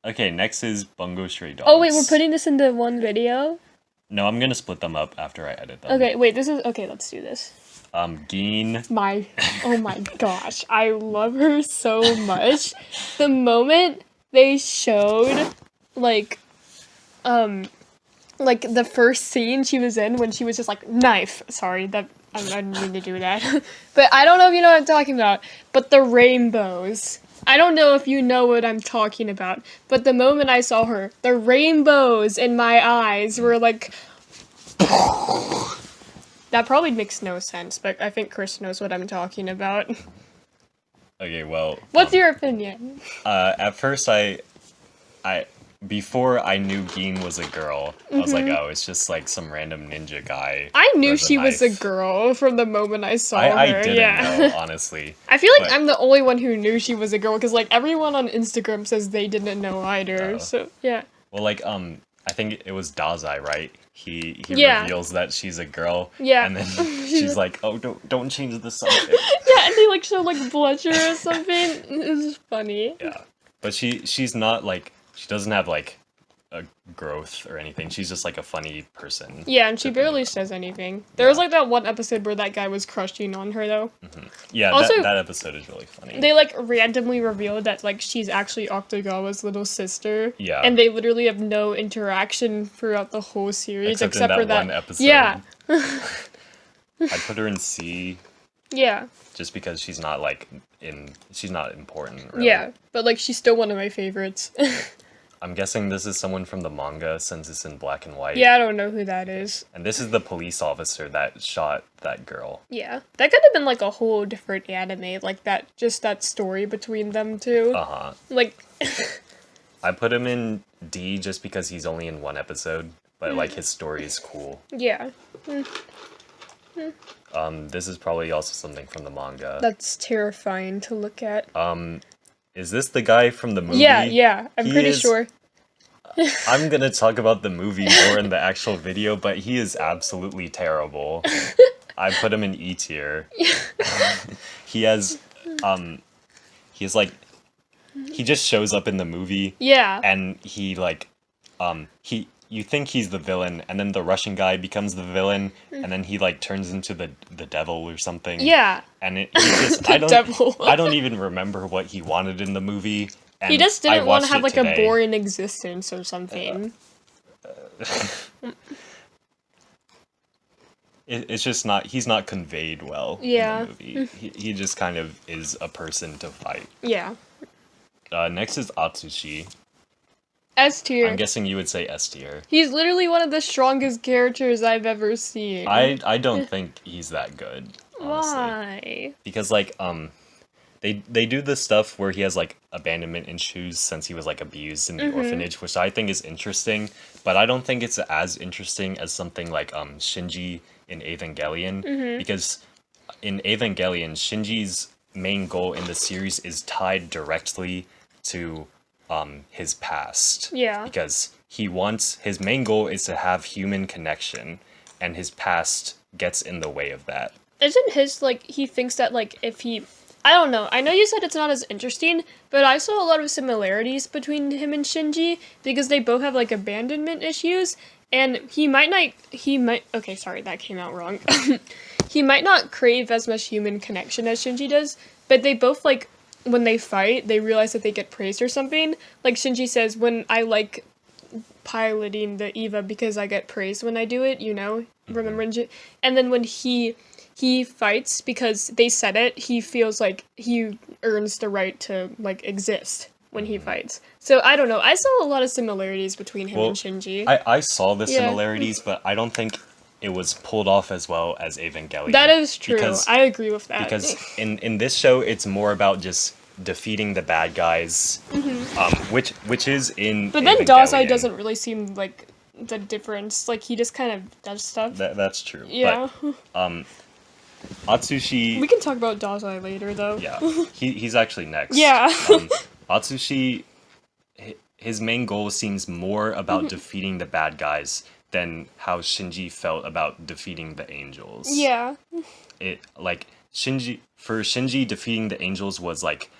Okay, next is Bungou Stray Dogs. Oh wait, we're putting this into one video? No, I'm gonna split them up after I edit them. Okay, wait, okay, let's do this. Gin. Oh my gosh, I love her so much. The moment they showed, like the first scene she was in when she was just like, knife. Sorry, I didn't mean to do that. But I don't know if you know what I'm talking about. But the rainbows. I don't know if you know what I'm talking about. But the moment I saw her, the rainbows in my eyes were like... That probably makes no sense, but I think Chris knows what I'm talking about. Okay, well... What's your opinion? At first before I knew Gin was a girl, I was like, oh, it's just like some random ninja guy. I knew with a she was a knife. girl from the moment I saw her. I didn't know, honestly. I feel like I'm the only one who knew she was a girl, because like everyone on Instagram says they didn't know either. So yeah. Well, like I think it was Dazai, right? He reveals that she's a girl. Yeah. And then she's like, oh, don't change the subject. Yeah, and they like show like blusher or something. It's funny. Yeah, but she's not like, she doesn't have like a growth or anything. She's just like a funny person. Yeah, and she barely says anything. There was like that one episode where that guy was crushing on her though. Mm-hmm. Yeah, also, that episode is really funny. They like randomly revealed that like she's actually Octagawa's little sister. Yeah. And they literally have no interaction throughout the whole series except in for that that one episode. Yeah. I'd put her in C. Yeah. Just because she's not like she's not important. Really. Yeah, but like she's still one of my favorites. I'm guessing this is someone from the manga since it's in black and white. Yeah, I don't know who that is. And this is the police officer that shot that girl. Yeah, that could have been like a whole different anime, like that story between them two. Uh-huh. Like, I put him in D just because he's only in one episode, but like his story is cool. Yeah. This is probably also something from the manga. That's terrifying to look at. Is this the guy from the movie? Yeah, I'm pretty sure. I'm gonna talk about the movie more in the actual video, but he is absolutely terrible. I put him in E tier. He has like, he just shows up in the movie. Yeah. And he like, you think he's the villain, and then the Russian guy becomes the villain, and then he like turns into the devil or something. Yeah. And he just, I don't even remember what he wanted in the movie. And he just didn't want to have like today. a boring existence or something. It's just not, he's not conveyed well in the movie. He just kind of is a person to fight. Yeah. Next is Atsushi. S tier. I'm guessing you would say S tier. He's literally one of the strongest characters I've ever seen. I don't think he's that good, honestly. Why? Because like they do this stuff where he has like abandonment issues since he was like abused in the orphanage, which I think is interesting, but I don't think it's as interesting as something like Shinji in Evangelion, because in Evangelion, Shinji's main goal in the series is tied directly to his past. Yeah. Because his main goal is to have human connection, and his past gets in the way of that. Isn't his, like, he thinks that, like, if he... I don't know. I know you said it's not as interesting, but I saw a lot of similarities between him and Shinji, because they both have, like, abandonment issues, and he might... Okay, sorry, that came out wrong. He might not crave as much human connection as Shinji does, but they both, like, when they fight, they realize that they get praised or something. Like, Shinji says, when I like piloting the Eva because I get praised when I do it, you know? Remember? And then when he fights because they said it, he feels like he earns the right to, like, exist when he fights. So, I don't know. I saw a lot of similarities between him and Shinji. I saw the similarities, but I don't think it was pulled off as well as Evangelion. That is true. I agree with that. Because in this show, it's more about just defeating the bad guys, which is in But then Dazai doesn't really seem like the difference. Like, he just kind of does stuff. That's true. Yeah. But, Atsushi... We can talk about Dazai later, though. Yeah. He's actually next. Yeah. Atsushi, his main goal seems more about defeating the bad guys than how Shinji felt about defeating the angels. Yeah. Shinji, defeating the angels was like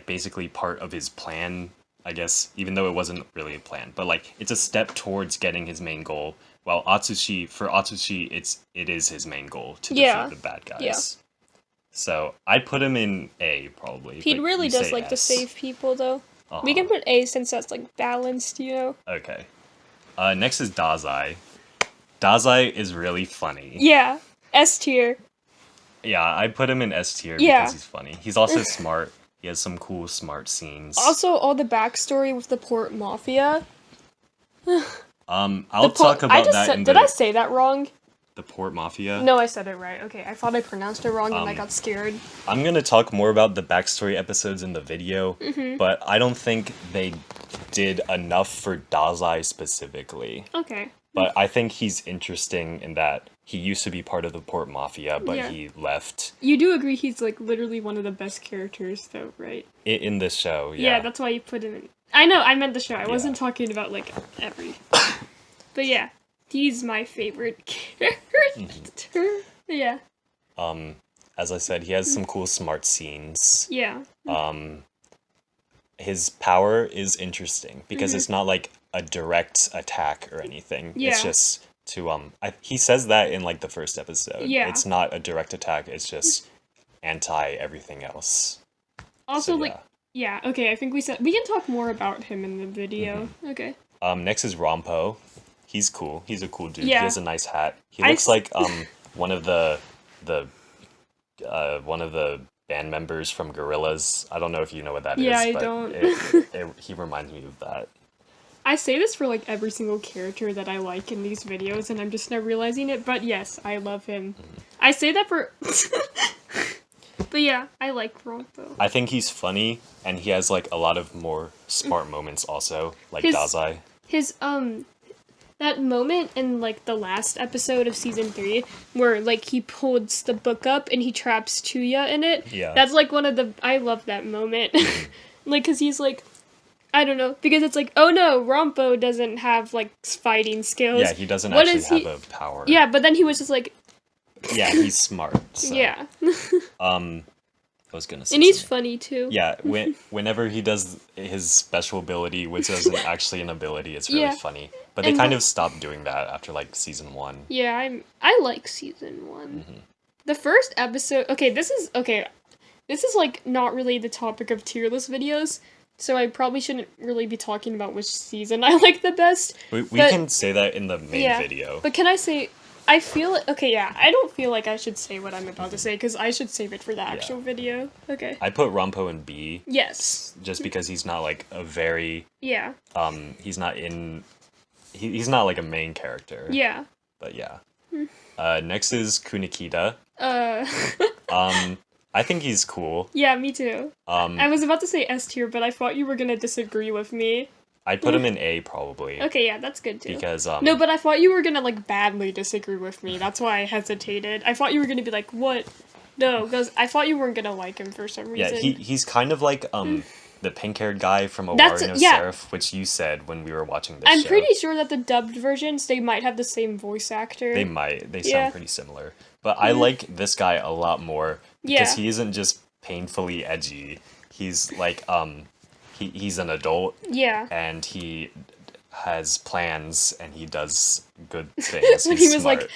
basically part of his plan I guess, even though it wasn't really a plan. But like, it's a step towards getting his main goal. While Atsushi, it is his main goal to defeat the bad guys. Yeah. So I'd put him in A probably. He really does like S. to save people though. We can put A since that's like balanced, you know. Okay. Next is Dazai. Dazai is really funny. Yeah, S tier. Yeah, I put him in S tier because he's funny. He's also smart. He has some cool smart scenes. Also, all the backstory with the Port Mafia. I'll talk about that. Did I say that wrong? The Port Mafia? No, I said it right. Okay, I thought I pronounced it wrong and I got scared. I'm gonna talk more about the backstory episodes in the video, but I don't think they did enough for Dazai specifically. Okay. But I think he's interesting in that he used to be part of the Port Mafia, but he left. You do agree he's like literally one of the best characters though, right? In this show, yeah. Yeah, that's why you put him in. I know, I meant the show. I wasn't talking about like every. But yeah. He's my favorite character. Yeah. As I said, he has some cool smart scenes. Yeah. His power is interesting because it's not like a direct attack or anything. Yeah. It's just to he says that in like the first episode. Yeah. It's not a direct attack, it's just anti everything else. Also yeah, okay, I think we can talk more about him in the video. Okay. Next is Ranpo. He's cool. He's a cool dude. Yeah. He has a nice hat. He looks like one of the band members from Gorillaz. I don't know if you know what that is. Yeah, I but don't. He reminds me of that. I say this for like every single character that I like in these videos, and I'm just now realizing it. But yes, I love him. I say that for. But yeah, I like Ranpo. I think he's funny, and he has like a lot of more smart moments also, like Dazai. His that moment in like the last episode of season 3 where like he pulls the book up and he traps Chuuya in it. Yeah. That's like one of the I love that moment. Like cuz he's like I don't know, because it's like, oh no, Ranpo doesn't have like fighting skills. Yeah, he doesn't actually have a power. Yeah, but then he was just like yeah, he's smart. So. Yeah. I was gonna say and he's something. funny too. Yeah, whenever he does his special ability, which isn't actually an ability, it's really funny. But they kind of stopped doing that after like season 1. Yeah, I like season 1. The first episode. This is like not really the topic of tier list videos, so I probably shouldn't really be talking about which season I like the best. We can say that in the main video. But can I say? I feel like, I don't feel like I should say what I'm about to say, because I should save it for the actual video. Okay. I put Ranpo in B. Yes. Just because he's not, like, a very... Yeah. He's not in... He's not, like, a main character. Yeah. But, yeah. Next is Kunikida. I think he's cool. Yeah, me too. I was about to say S tier, but I thought you were gonna disagree with me. I'd put him in A, probably. Okay, yeah, that's good, too. Because, No, but I thought you were gonna, like, badly disagree with me. That's why I hesitated. I thought you were gonna be like, what? No, because I thought you weren't gonna like him for some reason. Yeah, he's kind of like, the pink-haired guy from Owari no Seraph, which you said when we were watching this show. I'm pretty sure that the dubbed versions, they might have the same voice actor. They might. They sound pretty similar. But I like this guy a lot more, because he isn't just painfully edgy. He's, like, he's an adult. Yeah. And he has plans, and he does good things. When he was smart. Like,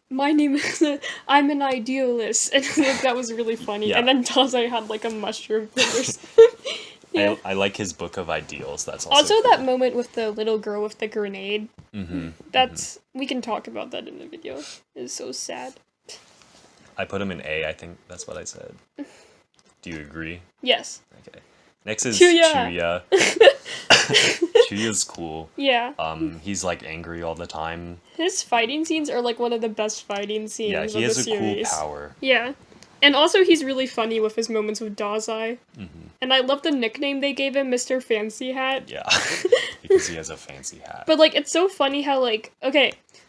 my name is, I'm an idealist. And like, that was really funny. Yeah. And then Dazai had like a mushroom thing. Yeah. I like his book of ideals. That's also cool. That moment with the little girl with the grenade. We can talk about that in the video. It's so sad. I put him in A. I think that's what I said. Do you agree? Yes. Okay. Next is Chuuya. Chuuya's cool. Yeah. He's like angry all the time. His fighting scenes are like one of the best fighting scenes of the series. Yeah, he has a cool power. Yeah. And also he's really funny with his moments with Dazai. And I love the nickname they gave him, Mr. Fancy Hat. Yeah. Because he has a fancy hat. But like it's so funny how like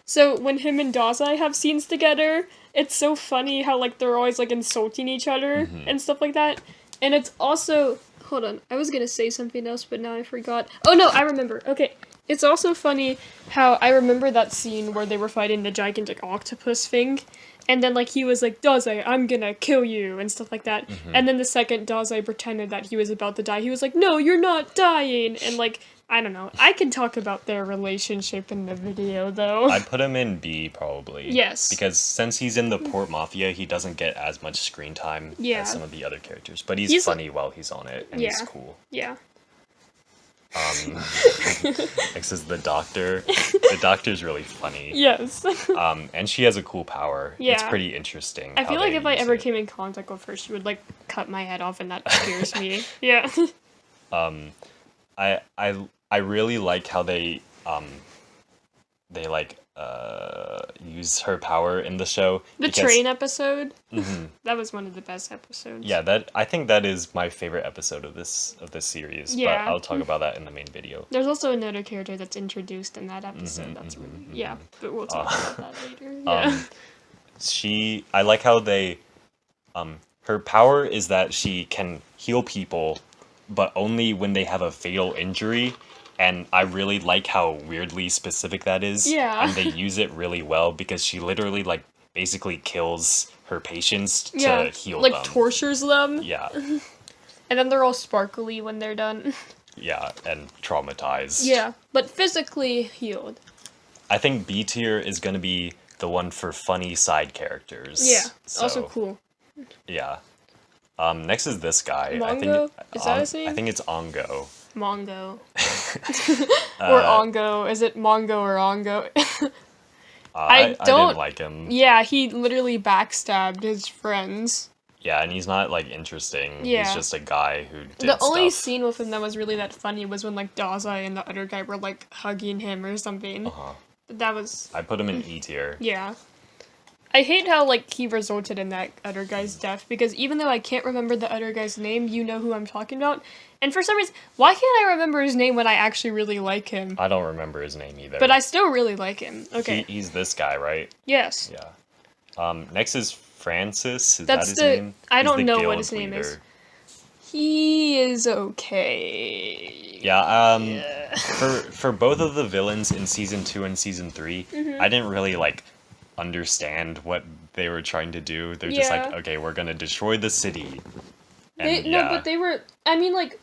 so when him and Dazai have scenes together, it's so funny how like they're always like insulting each other and stuff like that. And it's also hold on. I was gonna say something else, but now I forgot. Oh no, I remember. Okay. It's also funny how I remember that scene where they were fighting the gigantic octopus thing, and then like he was like, Dazai, I'm gonna kill you, and stuff like that. And then the second Dazai pretended that he was about to die, he was like, no, you're not dying, and like, I don't know. I can talk about their relationship in the video though. I'd put him in B probably. Yes. Because since he's in the Port Mafia, he doesn't get as much screen time Yeah. as some of the other characters. But he's funny while he's on it, and he's Yeah. cool. Yeah. Next is the Doctor. The Doctor's really funny. Yes. And she has a cool power. Yeah. It's pretty interesting. I feel how like they if I use ever it. came in contact with her, she would like cut my head off, and that scares me. Yeah. I really like how they like use her power in the show. The because- train episode. That was one of the best episodes. Yeah, I think that is my favorite episode of this series. Yeah. But I'll talk about that in the main video. There's also another character that's introduced in that episode. That's really yeah, but we'll talk about that later. Yeah. I like how they her power is that she can heal people, but only when they have a fatal injury. And I really like how weirdly specific that is. Yeah. And they use it really well because she literally like basically kills her patients to heal like them. tortures them. Yeah. And then they're all sparkly when they're done. Yeah, and traumatized. Yeah, but physically healed. I think B tier is gonna be the one for funny side characters. Yeah, So, also cool. Yeah. Next is this guy. Mongo? Is that his name? I think it's Ongo. Mongo. Or Ongo. Is it Mongo or Ongo? I I don't didn't like him. Yeah, he literally backstabbed his friends. Yeah, and he's not like interesting. Yeah. He's just a guy who did The only stuff. scene with him that was really that funny was when like Dazai and the other guy were like hugging him or something. But that was I put him in E tier. yeah. I hate how like he resulted in that other guy's death because even though I can't remember the other guy's name, you know who I'm talking about. And for some reason, why can't I remember his name when I actually really like him? I don't remember his name either. But I still really like him. Okay. He's this guy, right? Yes. Yeah. Next is Francis. Is That's that his the- name? I He's don't the know what guild his name is. leader. He is okay. Yeah, for both of the villains in season 2 and season 3, Mm-hmm. I didn't really like understand what they were trying to do. They're just like, Yeah. okay, we're gonna destroy the city. They, And No, but they were. I mean, like,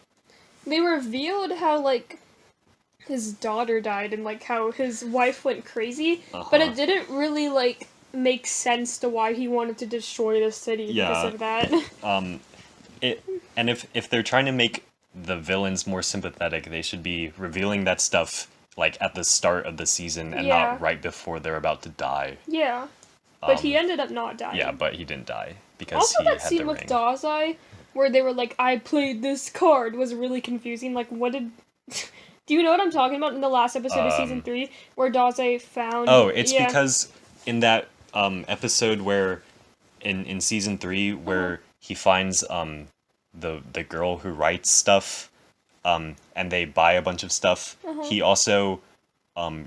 they revealed how like his daughter died and like how his wife went crazy, but it didn't really like make sense to why he wanted to destroy the city because of that. And if they're trying to make the villains more sympathetic, they should be revealing that stuff like at the start of the season and Yeah. not right before they're about to die. Yeah, but he ended up not dying. Yeah, but he didn't die because Also, he that had scene the with ring. Dazai, where they were like, "I played this card," was really confusing. Like, what did? Do you know what I'm talking about? In the last episode of season 3, where Dazai found. Oh, it's yeah. because in that episode where in season 3 where he finds the girl who writes stuff and they buy a bunch of stuff, he also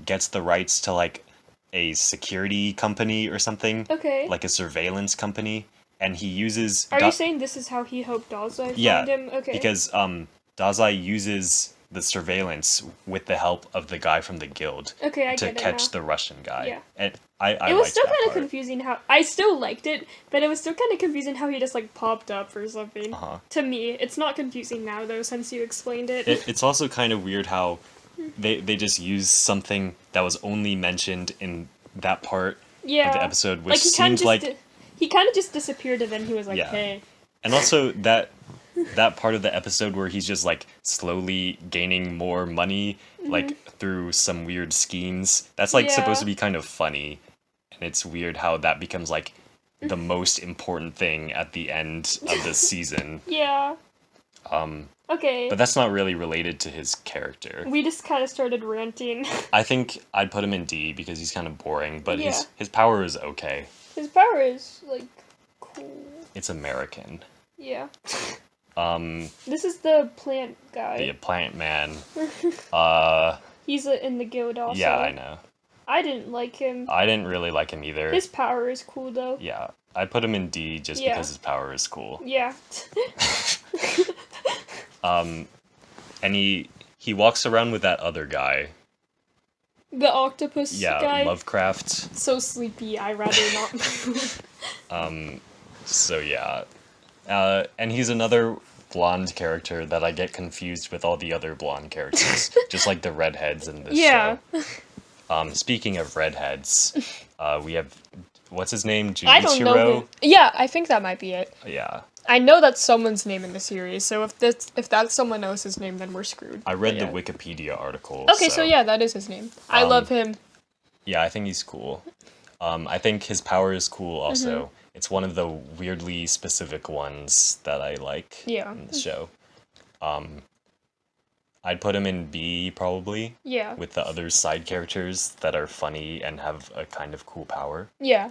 gets the rights to like a security company or something, Okay. like a surveillance company, and he uses Are you saying this is how he hoped Dazai yeah, find him? Okay. because Dazai uses the surveillance with the help of the guy from the guild Okay, I to get it catch now. the Russian guy. Yeah. And I It was liked still that kind of part. confusing how I still liked it, but it was still kind of confusing how he just like popped up or something. To me, it's not confusing now though since you explained it. It's also kind of weird how they just use something that was only mentioned in that part yeah. of the episode, which he kind seems like he kind of just disappeared and then he was like, Yeah. "Hey." and also that part of the episode where he's just like slowly gaining more money like through some weird schemes. That's like supposed to Yeah. be kind of funny, and it's weird how that becomes like the most important thing at the end of the season. Yeah. Okay. But that's not really related to his character. We just kind of started ranting. I think I'd put him in D because he's kind of boring, but Yeah. his power is okay. His power is like cool. It's American. Yeah. This is the plant guy. The plant man. He's in the guild also. Yeah, I know. I didn't like him. I didn't really like him either. His power is cool though. Yeah, I put him in D just Yeah. because his power is cool. Yeah. And he walks around with that other guy. The octopus guy. Lovecraft. So sleepy, I'd rather not move. So yeah. And he's another blonde character that I get confused with all the other blonde characters. Just like the redheads in this show. Speaking of redheads, we have, what's his name? Junichiro? I don't know him. Yeah, I think that might be it. Yeah. I know that's someone's name in the series, so if that's someone else's name, then we're screwed. I read the Wikipedia article. Okay, so yeah, that is his name. I love him. Yeah, I think he's cool. I think his power is cool also. Mm-hmm. It's one of the weirdly specific ones that I like in the show. I'd put him in B, probably. Yeah. With the other side characters that are funny and have a kind of cool power. Yeah.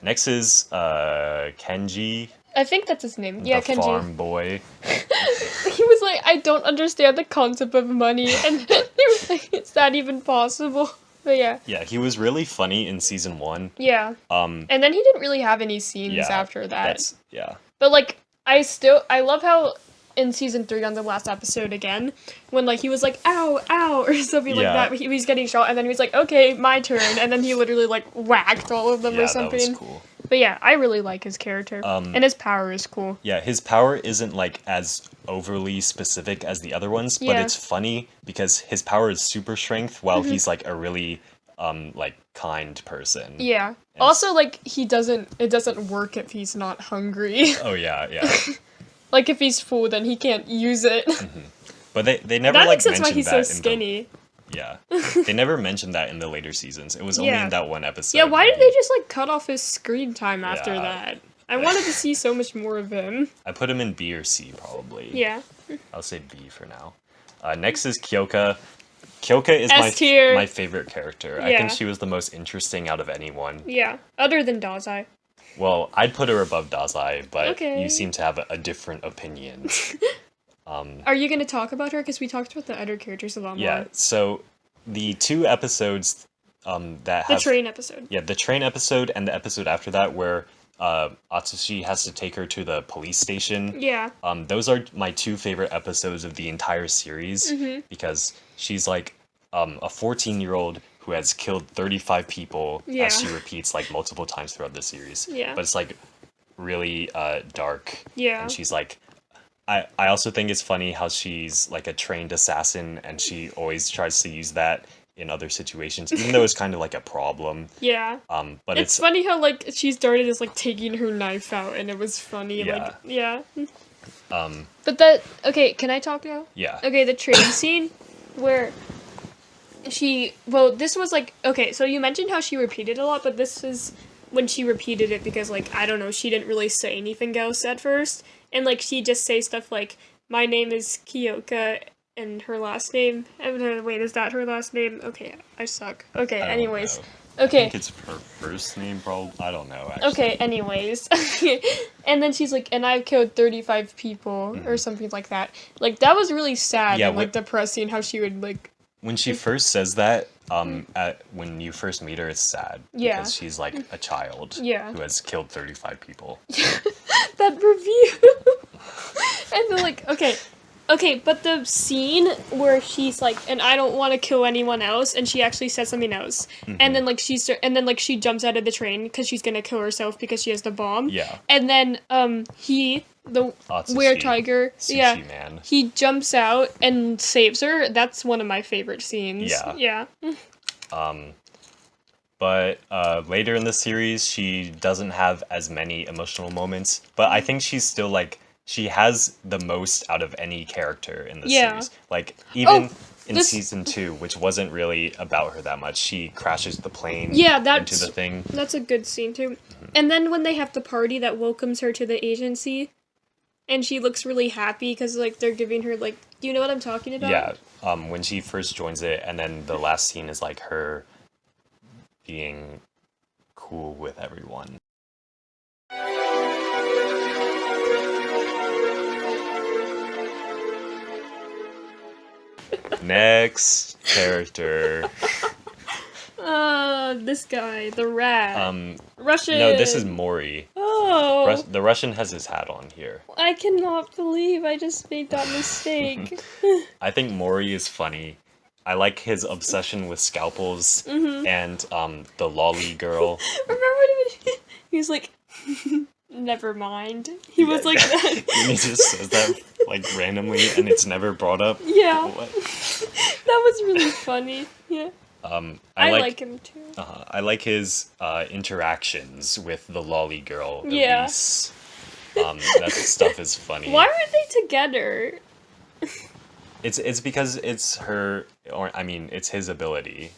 Next is Kenji. I think that's his name. Yeah, the Kenji. Farm boy. He was like, I don't understand the concept of money, and he was like, is that even possible? But yeah. Yeah, he was really funny in season 1. Yeah. And then he didn't really have any scenes after that. Yeah. But like, I love how in season 3 on the last episode again, when like he was like, ow, ow, or something like that, he was getting shot, and then he was like, okay, my turn, and then he literally like whacked all of them or something. That was cool. But yeah, I really like his character. And his power is cool. Yeah, his power isn't like as overly specific as the other ones, but it's funny because his power is super strength while he's like a really like kind person. Yeah. And also like it doesn't work if he's not hungry. Oh yeah. Like if he's full then he can't use it. Mm-hmm. But they never that like makes sense mentioned why he's that so skinny. Yeah. They never mentioned that in the later seasons. It was only in that one episode. Yeah, why did they just like cut off his screen time after that? I wanted to see so much more of him. I put him in B or C probably. Yeah. I'll say B for now. Next is Kyoka. Kyoka is my favorite character. I think she was the most interesting out of anyone. Yeah, other than Dazai. Well, I'd put her above Dazai, but you seem to have a different opinion. Are you going to talk about her? Because we talked about the other characters a lot more. Yeah, so the 2 episodes that have... The train episode. Yeah, the train episode and the episode after that where Atsushi has to take her to the police station. Yeah. Those are my 2 favorite episodes of the entire series because she's like a 14-year-old who has killed 35 people as she repeats like multiple times throughout the series. Yeah. But it's like really dark. Yeah. And she's like, I also think it's funny how she's like a trained assassin and she always tries to use that in other situations, even though it's kind of like a problem. Yeah. But it's funny how like she started as like taking her knife out and it was funny. Yeah. But that, okay, can I talk now? Yeah. Okay, the train scene where this was like, okay, so you mentioned how she repeated a lot, but this is when she repeated it because like, I don't know, she didn't really say anything else at first. And like, she just say stuff like, my name is Kyoka, and her last name, wait, is that her last name? Okay, I suck. Okay, anyways. Okay. I think it's her first name, probably. I don't know, actually. Okay, anyways. And then she's like, and I've killed 35 people, or something like that. Like, that was really sad and, like, depressing how she would, like... When she first says that, when you first meet her, it's sad. Yeah. Because she's, like, a child who has killed 35 people. That review! And then, like, Okay, but the scene where she's like, and I don't want to kill anyone else, and she actually says something else, and then like she jumps out of the train because she's gonna kill herself because she has the bomb. Yeah. And then the were tiger, man. He jumps out and saves her. That's one of my favorite scenes. Yeah. But later in the series, she doesn't have as many emotional moments, but I think she's still like. She has the most out of any character in the series. Like, even in season 2, which wasn't really about her that much, she crashes the plane into the thing. That's a good scene, too. And then when they have the party that welcomes her to the agency, and she looks really happy because, like, they're giving her, like... Do you know what I'm talking about? Yeah, when she first joins it, and then the last scene is, like, her being cool with everyone. Next character. This guy, the rat. Russian. No, this is Mori. Oh. The Russian has his hat on here. I cannot believe I just made that mistake. I think Mori is funny. I like his obsession with scalpels and the lolly girl. Remember when he was like, never mind. He was like that. And he just says that like randomly and it's never brought up. Yeah. What? That was really funny. Yeah. I like him too. I like his interactions with the lolly girl, Yeah. Elise. That stuff is funny. Why aren't they together? It's because it's her, or I mean, it's his ability,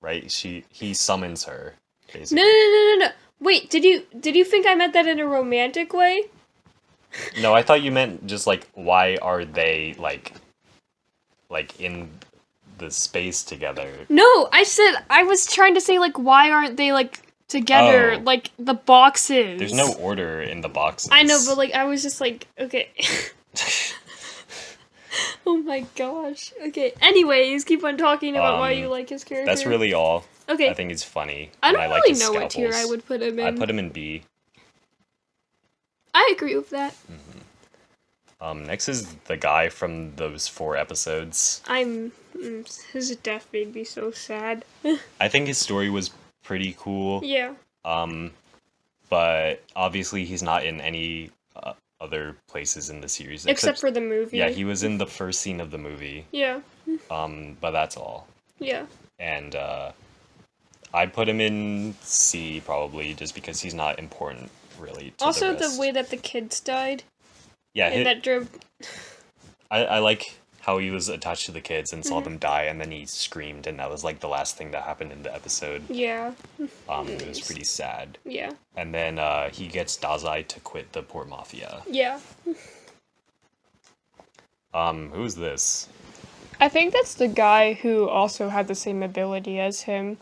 right? He summons her, basically. No. Wait, did you think I meant that in a romantic way? No, I thought you meant just like why are they like in the space together? No, I was trying to say like why aren't they like together, Oh. like the boxes? There's no order in the boxes. I know, but like I was just like, okay. Oh my gosh. Okay. Anyways, keep on talking about why you like his character. That's really all. Okay. I think he's funny. I don't and like really his know what tier I scalpels. would put him in. I put him in B. I agree with that. Next is the guy from those 4 episodes. His death made me so sad. I think his story was pretty cool. Yeah. But obviously he's not in any other places in the series. Except for the movie. Yeah, he was in the first scene of the movie. Yeah. But that's all. Yeah. And I'd put him in C probably just because he's not important really to Also, the rest. the way that the kids died. Yeah, And that drove. I like how he was attached to the kids and saw them die, and then he screamed, and that was like the last thing that happened in the episode. Yeah. It was pretty sad. Yeah. And then he gets Dazai to quit the Port Mafia. Yeah. Who's this? I think that's the guy who also had the same ability as him.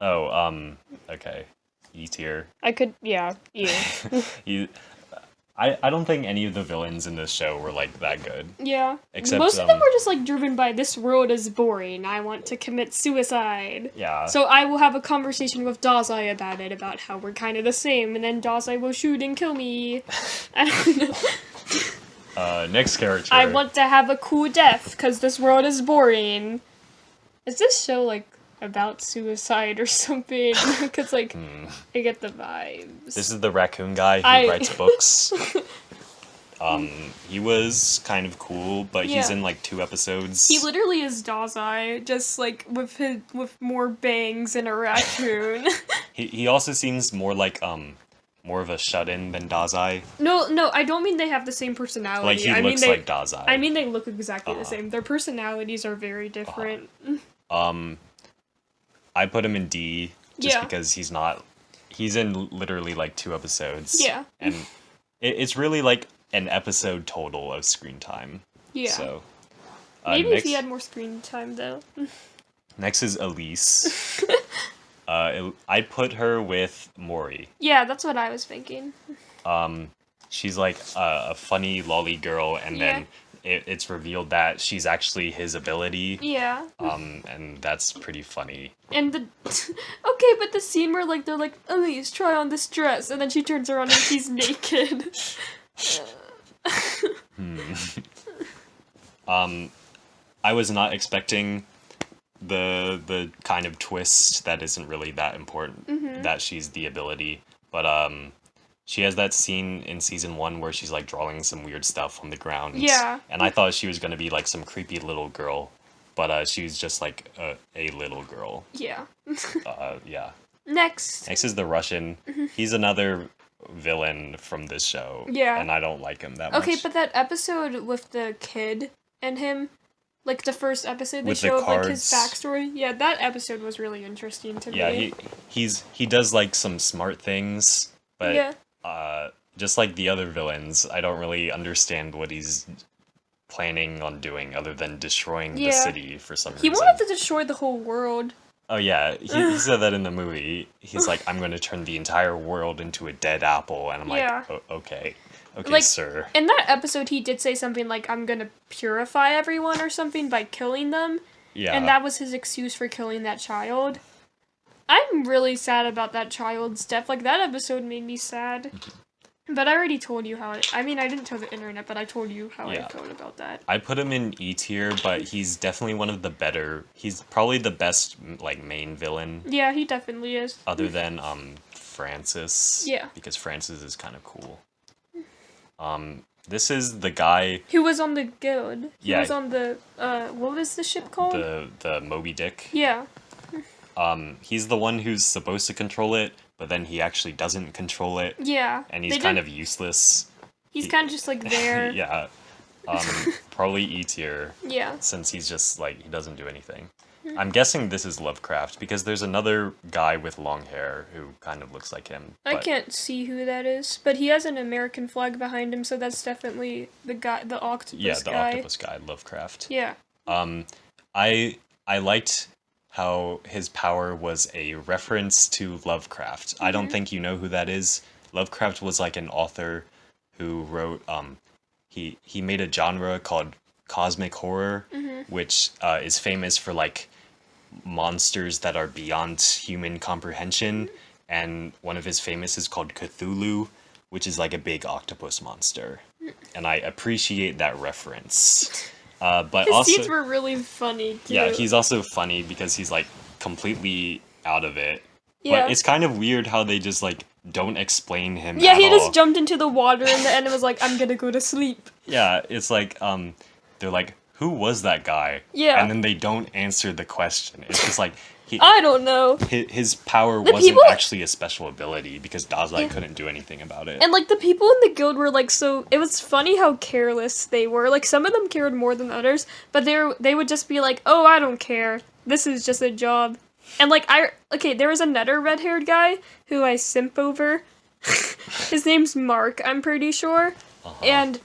Oh, okay. E tier. Yeah. I don't think any of the villains in this show were like that good. Yeah. Except, most of them were just like driven by this world is boring. I want to commit suicide. Yeah. So I will have a conversation with Dazai about it, about how we're kind of the same, and then Dazai will shoot and kill me. I don't know. Next character. I want to have a cool death because this world is boring. Is this show like about suicide or something? Because like I get the vibes. This is the raccoon guy who writes books. He was kind of cool, but he's Yeah. in like 2 episodes. He literally is Dazai, just like with more bangs and a raccoon. He also seems more like more of a shut-in than Dazai. No, I don't mean they have the same personality. Like he I looks mean like Dazai. I mean they look exactly the same. Their personalities are very different. I put him in D just Yeah. because he's in literally like 2 episodes. Yeah. And it's really like an episode total of screen time. Yeah. So Maybe next, if he had more screen time though. next is Elise. I put her with Mori. Yeah, that's what I was thinking. She's like a funny lolly girl, and Yeah. then it's revealed that she's actually his ability. Yeah. And that's pretty funny. And okay, but the scene where like they're like, Elise, try on this dress, and then she turns around and she's naked. I was not expecting the kind of twist that isn't really that important, that she's the ability, but she has that scene in season 1 where she's like drawing some weird stuff on the ground. Yeah. And I thought she was gonna be like some creepy little girl, but she was just like a little girl. Yeah. Yeah. Next. Next is the Russian. He's another villain from this show. Yeah. And I don't like him that much. Okay, but that episode with the kid and him, like the first episode they With the showed like his cards. backstory. Yeah, that episode was really interesting to Yeah, me. he does like some smart things, but Yeah. just like the other villains, I don't really understand what he's planning on doing other than destroying the Yeah. city for some He reason. wanted to destroy the whole world. Oh yeah, he said that in the movie. He's like, I'm going to turn the entire world into a dead apple, and I'm like, Yeah. Okay, Like, sir. In that episode, he did say something like, I'm gonna purify everyone or something by killing them. Yeah. And that was his excuse for killing that child. I'm really sad about that child's death. Like, that episode made me sad. But I already told you how I mean, I didn't tell the internet, but I told you how I felt about that. I put him in E tier, but he's definitely one of the better. He's probably the best, like, main villain. Yeah, he definitely is. Other than, Francis. Yeah. Because Francis is kind of cool. This is the guy... Who was on the guild. He Yeah. was on the, what was the ship called? The Moby Dick. Yeah. He's the one who's supposed to control it, but then he actually doesn't control it. Yeah. And he's kind of useless. He's kind of just, like, there. Yeah. Probably E tier. Yeah. Since he's just, like, he doesn't do anything. I'm guessing this is Lovecraft, because there's another guy with long hair who kind of looks like him. I can't see who that is, but he has an American flag behind him, so that's definitely the guy, the octopus guy. Yeah, the octopus guy, Lovecraft. Yeah. I liked how his power was a reference to Lovecraft. I don't think you know who that is. Lovecraft was like an author who wrote he made a genre called cosmic horror, which is famous for like monsters that are beyond human comprehension, and one of his famous is called Cthulhu, which is like a big octopus monster. And I appreciate that reference. But His also, scenes were really funny, too. yeah, he's also funny because he's like completely out of it. Yeah. But it's kind of weird how they just like don't explain him. Yeah, at he all. just jumped into the water in the end and was like, I'm gonna go to sleep. Yeah, it's like they're like, who was that guy? Yeah. And then they don't answer the question. It's just like I don't know. his power The wasn't people- actually a special ability because Dazai couldn't do anything about it. And, like, the people in the guild were, like, so... It was funny how careless they were. Like, some of them cared more than others, but they would just be like, oh, I don't care. This is just a job. And, like, there was another red-haired guy who I simp over. His name's Mark, I'm pretty sure. And,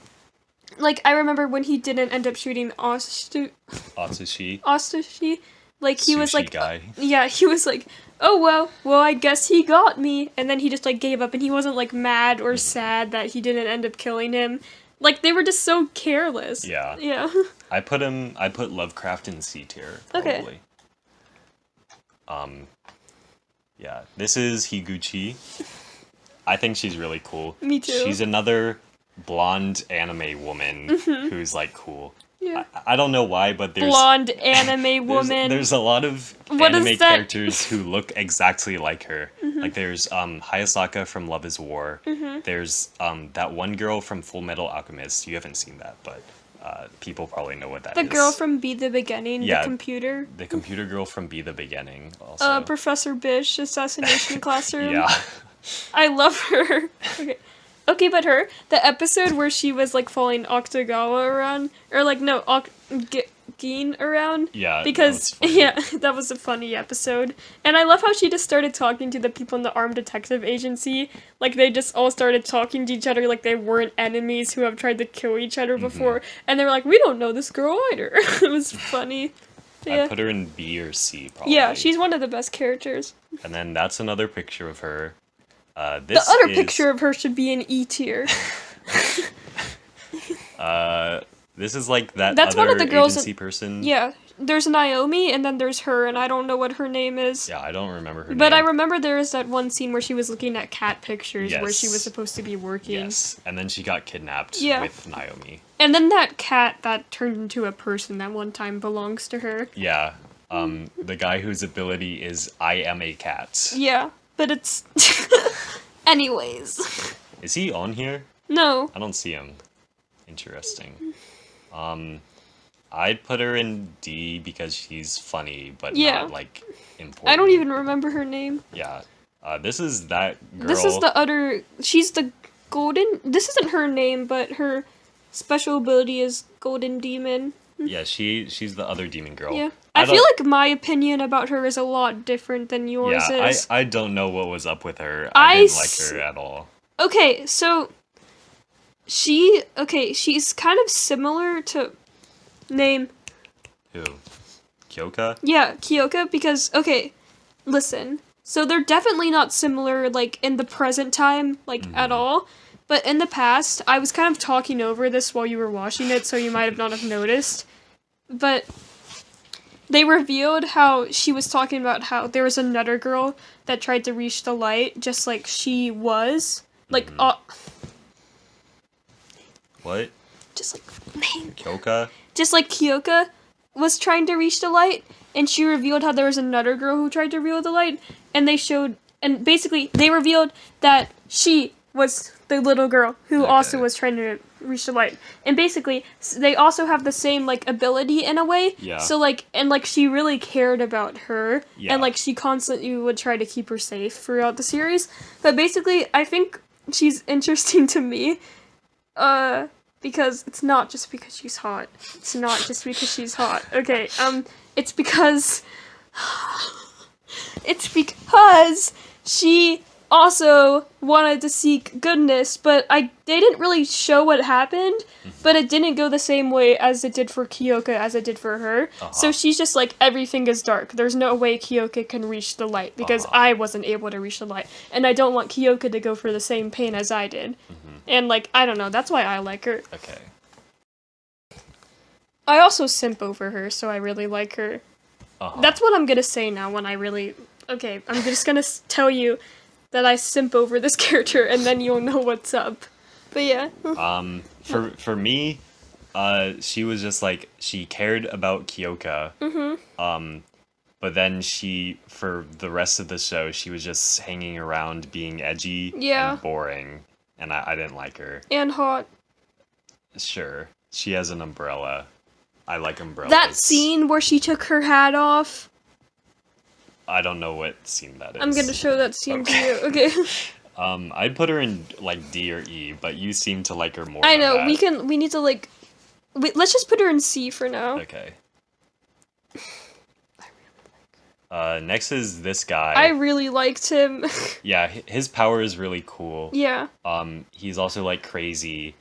like, I remember when he didn't end up shooting Atsushi. like, he was Sushi like... guy. Yeah, he was like, oh, well, I guess he got me. And then he just, like, gave up, and he wasn't, like, mad or sad that he didn't end up killing him. Like, they were just so careless. Yeah. Yeah. I put Lovecraft in C tier, probably. Okay. Yeah, this is Higuchi. I think she's really cool. Me too. She's another blonde anime woman who's, like, cool. Yeah. I don't know why, but there's... Blonde anime woman. There's a lot of What anime is that? characters who look exactly like her. Like, there's Hayasaka from Love is War. There's that one girl from Full Metal Alchemist. You haven't seen that, but people probably know what that is. The girl from Be the Beginning, Yeah. the computer. The computer girl from Be the Beginning, also. Professor Bish, Assassination Classroom. Yeah. I love her. Okay, but the episode where she was, like, following Octogawa around, or, like, no, Geen around. Yeah, Because, that was funny. yeah, that was a funny episode. And I love how she just started talking to the people in the Armed Detective Agency. Like, they just all started talking to each other like they weren't enemies who have tried to kill each other before. And they were like, we don't know this girl either. It was funny. Yeah. I put her in B or C, probably. Yeah, she's one of the best characters. And then that's another picture of her. The This other is, picture of her should be in E tier. This is like that That's other one of the girls agency person. Yeah, there's Naomi, and then there's her, and I don't know what her name is. Yeah, I don't remember her But I name. remember there is that one scene where she was looking at cat pictures where she Yes. was supposed to be working. Yes, and then she got kidnapped Yeah. with Naomi. And then that cat that turned into a person that one time belongs to her. Yeah, the guy whose ability is I am a cat. Yeah, but it's... Anyways. Is he on here? No. I don't see him. Interesting. I'd put her in D because she's funny, but Yeah. not, like, important. I don't even remember her name. Yeah. This is that girl. This is the other... She's the golden... This isn't her name, but her special ability is Golden Demon. Yeah, she's the other demon girl. Yeah. I feel like my opinion about her is a lot different than yours Yeah, is. I don't know what was up with her. I didn't like her at all. Okay, so she's kind of similar to name. Who? Kyoka? Yeah, Kyoka, because okay, listen. So they're definitely not similar like in the present time, like at all. But in the past, I was kind of talking over this while you were watching it, so you might have not have noticed. But they revealed how she was talking about how there was another girl that tried to reach the light just like she was. Like, What? just like, Kyoka? just like Kyoka was trying to reach the light, and she revealed how there was another girl who tried to reach the light, and basically they revealed that she was the little girl who also was trying to reach the light. And basically, they also have the same, like, ability in a way. Yeah. So, like, and, like, she really cared about her. Yeah. And, like, she constantly would try to keep her safe throughout the series. But basically, I think she's interesting to me. Because it's not just because she's hot. It's not just because she's hot. Okay, it's because... It's because she also wanted to seek goodness, but they didn't really show what happened, but it didn't go the same way as it did for Kyoka as it did for her. So she's just like, everything is dark. There's no way Kyoka can reach the light, because I wasn't able to reach the light, and I don't want Kyoka to go through the same pain as I did. And, like, I don't know, that's why I like her. Okay. I also simp over her, so I really like her. That's what I'm gonna say now when I really... Okay, I'm just gonna tell you that I simp over this character, and then you'll know what's up. But yeah. For me, she was just like, she cared about Kyoka. But then for the rest of the show, she was just hanging around being edgy and boring. And I didn't like her. And hot. Sure. She has an umbrella. I like umbrellas. That scene where she took her hat off. I don't know what scene that is. I'm gonna show that scene to you. Okay. I'd put her in, like, D or E, but you seem to like her more I than know, that. we need to, like... let's just put her in C for now. Okay. Next is this guy. I really liked him. Yeah, his power is really cool. Yeah. He's also, like, crazy,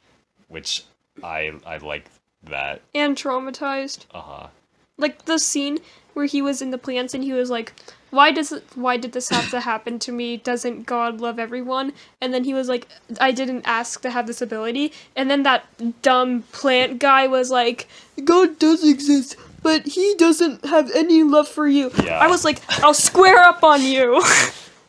which I like that. And traumatized. Like the scene where he was in the plants and he was like, why did this have to happen to me? Doesn't God love everyone? And then he was like, I didn't ask to have this ability. And then that dumb plant guy was like, God does exist, but he doesn't have any love for you. Yeah. I was like, I'll square up on you.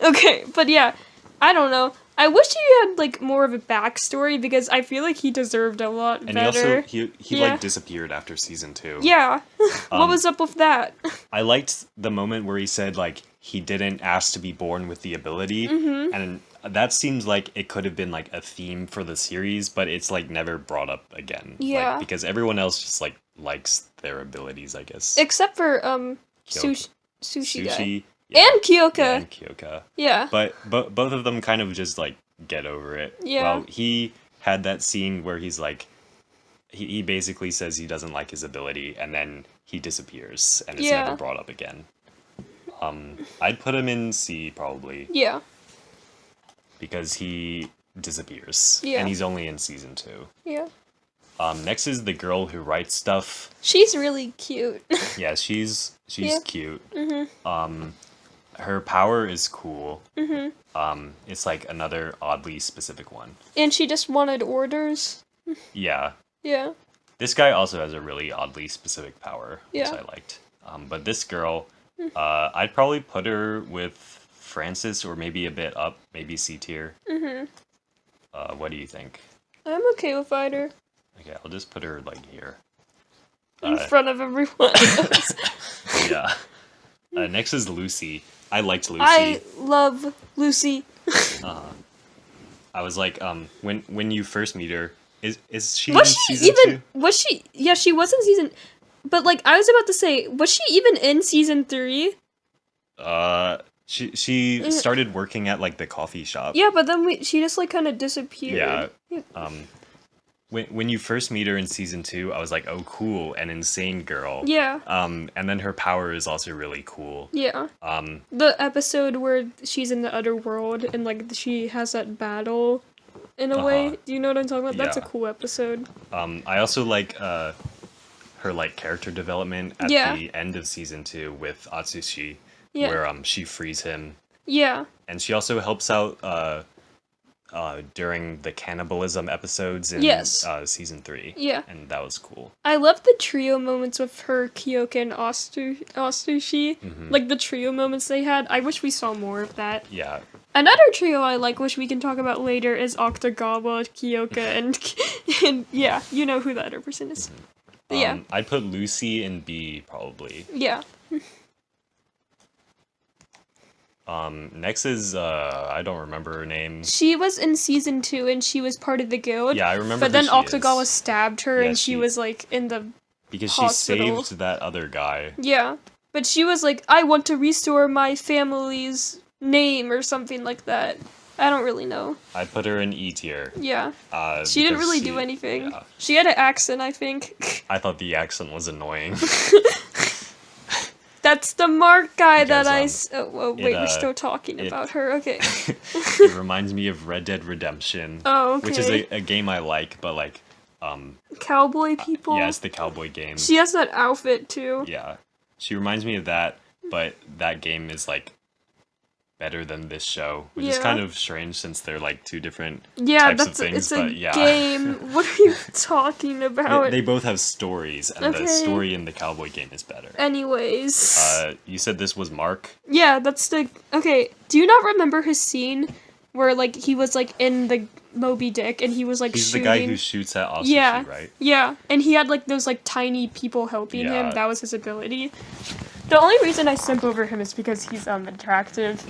Okay, but yeah, I don't know. I wish he had, like, more of a backstory, because I feel like he deserved a lot better. And he like, disappeared after season 2. Yeah. What was up with that? I liked the moment where he said, like, he didn't ask to be born with the ability. And that seems like it could have been, like, a theme for the series, but it's, like, never brought up again. Yeah. Like, because everyone else just, like, likes their abilities, I guess. Except for, Sushi guy. And Kyoka. Yeah, and Kyoka. Yeah. But both of them kind of just, like, get over it. Yeah. Well, he had that scene where he's like, he basically says he doesn't like his ability, and then he disappears, and it's never brought up again. I'd put him in C, probably. Yeah. Because he disappears. Yeah. And he's only in season 2. Yeah. Next is the girl who writes stuff. She's really cute. Yeah, she's cute. Her power is cool. It's like another oddly specific one. And she just wanted orders. Yeah. Yeah. This guy also has a really oddly specific power, which Yeah. I liked. But this girl, I'd probably put her with Francis, or maybe a bit up, maybe C tier. What do you think? I'm okay with either. Okay, I'll just put her, like, here. In front of everyone else. Yeah. Next is Lucy. I liked Lucy. I love Lucy. I was like, when you first meet her, is she Was in she season even 2? was she yeah, she was in season, but like I was about to say, was she even in season 3? She started working at, like, the coffee shop. Yeah, but then she just like kind of disappeared. Yeah. When you first meet her in season 2, I was like, oh, cool, an insane girl. Yeah. And then her power is also really cool. Yeah. The episode where she's in the other world and like she has that battle in a way. Do you know what I'm talking about? That's a Yeah. cool episode. I also like her, like, character development at the end of season 2 with Atsushi, where she frees him. Yeah. And she also helps out during the cannibalism episodes in Yes. season 3. Yeah. And that was cool. I love the trio moments with her, Kyoka, and Atsushi. Like the trio moments they had. I wish we saw more of that. Yeah. Another trio I like, which we can talk about later, is Octagawa, Kyoka, and yeah, you know who the other person is. But yeah. I'd put Lucy in B, probably. Yeah. Next is, I don't remember her name. She was in season 2 and she was part of the guild. Yeah, I remember. But then she Octagawa is. stabbed her Yeah, and she was like in the because hospital. she saved that other guy. Yeah. But she was like, I want to restore my family's name or something like that. I don't really know. I put her in E tier. Yeah. She didn't really do anything. Yeah. She had an accent, I think. I thought the accent was annoying. That's the Mark guy because, that we're still talking about her. Okay. It reminds me of Red Dead Redemption. Oh, okay. Which is a game I like, but like, cowboy people? Yeah, it's the cowboy game. She has that outfit too. Yeah. She reminds me of that, but that game is like better than this show, which is kind of strange since they're like two different types of things. It's a game. What are you talking about? They both have stories, and the story in the cowboy game is better. Anyways. You said this was Mark? Yeah, that's the... Okay, do you not remember his scene where, like, he was, like, in the Moby Dick, and he was, like, He's shooting? the guy who shoots at Atsushi, right? Yeah, and he had, like, those, like, tiny people helping him. That was his ability. The only reason I simp over him is because he's attractive.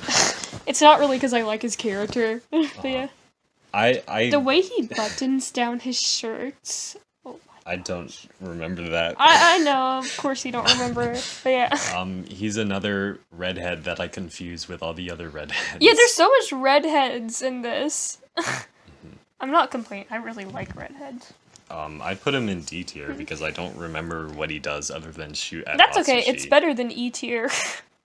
It's not really because I like his character. But yeah. The way he buttons down his shirts. Oh I don't remember that. I know, of course you don't remember. But yeah. He's another redhead that I confuse with all the other redheads. Yeah, there's so much redheads in this. I'm not complaining. I really like redheads. I put him in D tier because I don't remember what he does other than shoot at That's Atsushi. okay, it's better than E tier.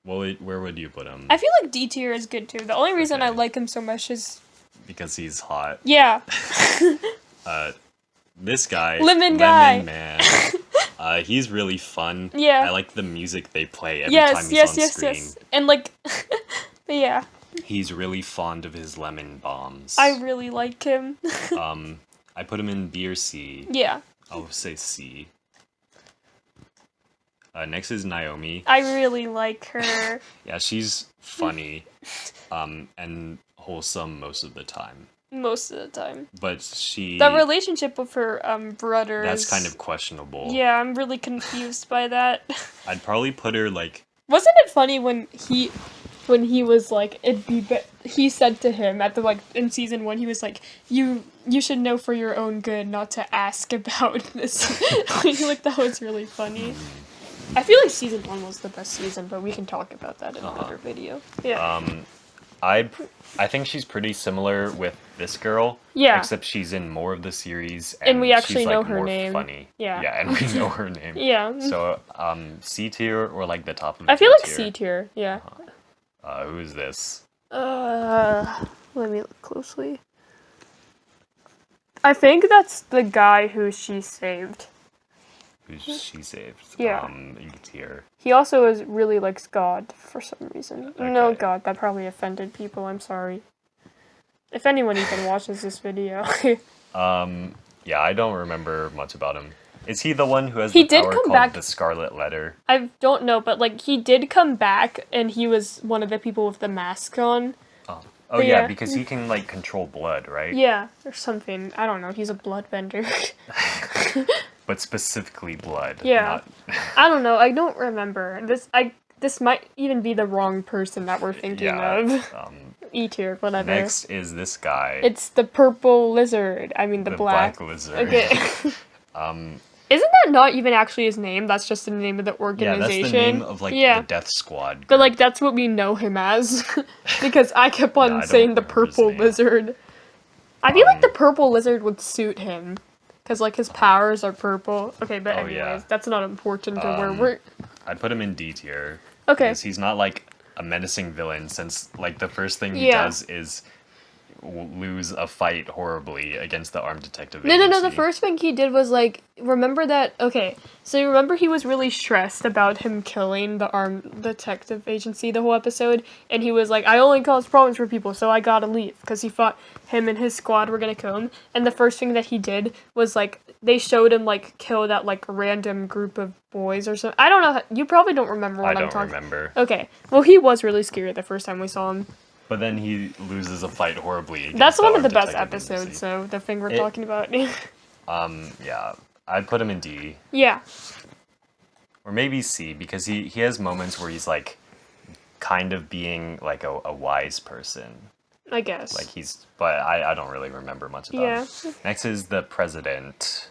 Well, where would you put him? I feel like D tier is good too. The only reason I like him so much is... because he's hot. Yeah. This guy... Lemon guy. Man. He's really fun. Yeah. I like the music they play every time he's on screen. Yes. And like... but yeah. He's really fond of his lemon bombs. I really like him. I put him in B or C. Yeah. I'll say C. Next is Naomi. I really like her. Yeah, she's funny, and wholesome most of the time. Most of the time. But she... The relationship with her brothers... That's kind of questionable. Yeah, I'm really confused by that. I'd probably put her, like... Wasn't it funny when he was like, he said to him at the, like, in season 1, he was like, you should know for your own good not to ask about this. Like, that was really funny. I feel like season 1 was the best season, but we can talk about that in another video. Yeah. I think she's pretty similar with this girl. Yeah. Except she's in more of the series. And we actually she's, know like, her more name. Funny. Yeah. Yeah, and we know her name. Yeah. So, C tier or like the top of the I feel like tier? C tier, yeah. Who is this? Let me look closely. I think that's the guy who she saved. Who she saved? Yeah. E tier. He also really likes God for some reason. Okay. No, God, that probably offended people. I'm sorry. If anyone even watches this video. Yeah, I don't remember much about him. Is he the one who has the power called the Scarlet Letter? I don't know, but like he did come back, and he was one of the people with the mask on. Oh yeah, because he can like control blood, right? Yeah, or something. I don't know. He's a bloodbender. But specifically blood. Yeah. I don't know. I don't remember. This might even be the wrong person that we're thinking of. E tier, whatever. Next is this guy. It's the purple lizard. I mean the black lizard. Okay. Isn't that not even actually his name? That's just the name of the organization. Yeah, that's the name of like the Death Squad group. But like that's what we know him as. Because I kept on saying the purple lizard. I feel like the purple lizard would suit him. Because, like, his powers are purple. Okay, but anyways, that's not important to where we're... I'd put him in D tier. Okay. Because he's not, like, a menacing villain, since, like, the first thing he does is... lose a fight horribly against the armed detective No. agency. The first thing he did was like, remember that? Okay, so you remember he was really stressed about him killing the armed detective agency the whole episode, and he was like, I only cause problems for people, so I gotta leave, because he thought him and his squad were gonna kill him. And the first thing that he did was like, they showed him like kill that like random group of boys or something. I don't know. You probably don't remember what I'm talking. I don't remember. Okay, well he was really scary the first time we saw him. But then he loses a fight horribly against That's one of the armed best detective episodes, agency. so the thing we're talking about. Yeah, I'd put him in D. Yeah. Or maybe C, because he has moments where he's like kind of being like a wise person. I guess. Like but I don't really remember much about him. Next is the president.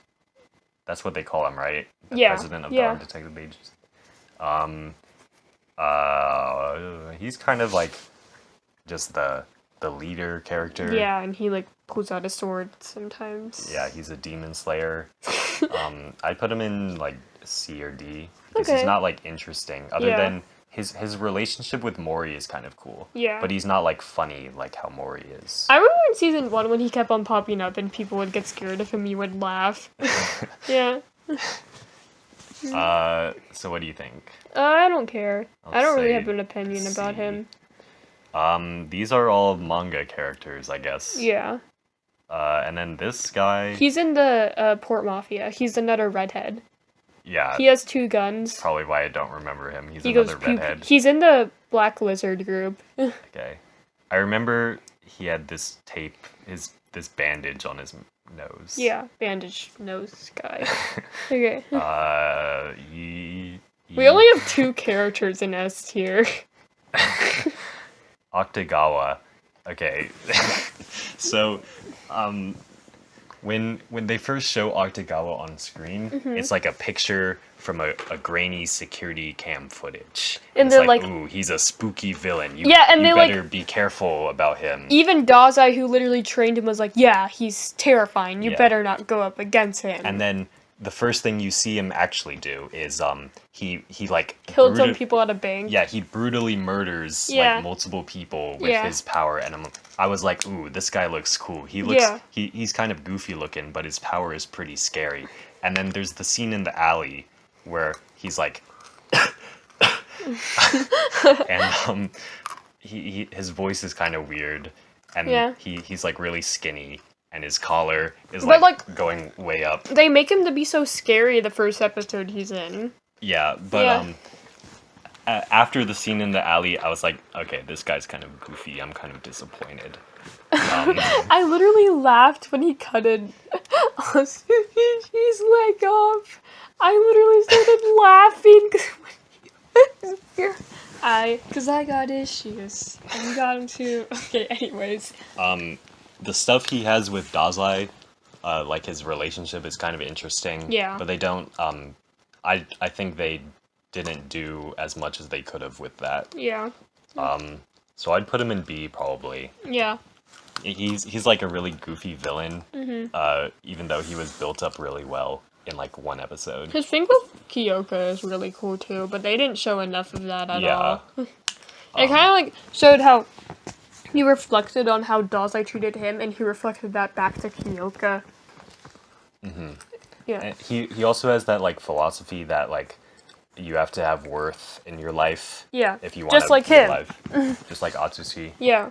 That's what they call him, right? The president of the armed detective agency. He's kind of like just the leader character. Yeah, and he like pulls out a sword sometimes. Yeah, he's a demon slayer. I put him in like C or D because he's not like interesting. Other than his relationship with Mori is kind of cool. Yeah. But he's not like funny like how Mori is. I remember in season 1 when he kept on popping up and people would get scared of him, you would laugh. Yeah. So what do you think? I don't care. I don't really say have an opinion about C. him. These are all manga characters, I guess. Yeah. And then this guy. He's in the Port Mafia. He's another redhead. Yeah. He has 2 guns. Probably why I don't remember him. He's He another goes redhead. He's in the Black Lizard group. Okay. I remember he had this tape, this bandage on his nose. Yeah, bandage nose guy. Okay. We only have 2 characters in S tier. Octagawa. Okay. So, when they first show Octagawa on screen, it's like a picture from a grainy security cam footage. And it's they're like, like, ooh, he's a spooky villain. You they better be careful about him. Even Dazai, who literally trained him, was like, yeah, he's terrifying. You better not go up against him. And then the first thing you see him actually do is he like killed some people at a bank. Yeah, he brutally murders like multiple people with his power, and I was like, ooh, this guy looks cool. He looks he's kind of goofy looking, but his power is pretty scary. And then there's the scene in the alley where he's like and his voice is kind of weird, and he's like really skinny. And his collar is like going way up. They make him to be so scary the first episode he's in. Yeah, but after the scene in the alley, I was like, okay, this guy's kind of goofy. I'm kind of disappointed. I literally laughed when he cutted Atsushi's leg off. I literally started laughing because I got issues. And you got him too. Okay, anyways. The stuff he has with Dazai, like his relationship is kind of interesting. Yeah. But they don't, I think they didn't do as much as they could have with that. Yeah. So I'd put him in B probably. Yeah. He's like a really goofy villain, even though he was built up really well in like one episode. His thing with Kyoka is really cool too, but they didn't show enough of that at all. It kind of like showed how he reflected on how Dazai treated him, and he reflected that back to Kyoka. Yeah. And he also has that like philosophy that like you have to have worth in your life. Yeah. If you want just like him. Just like Atsushi. Yeah.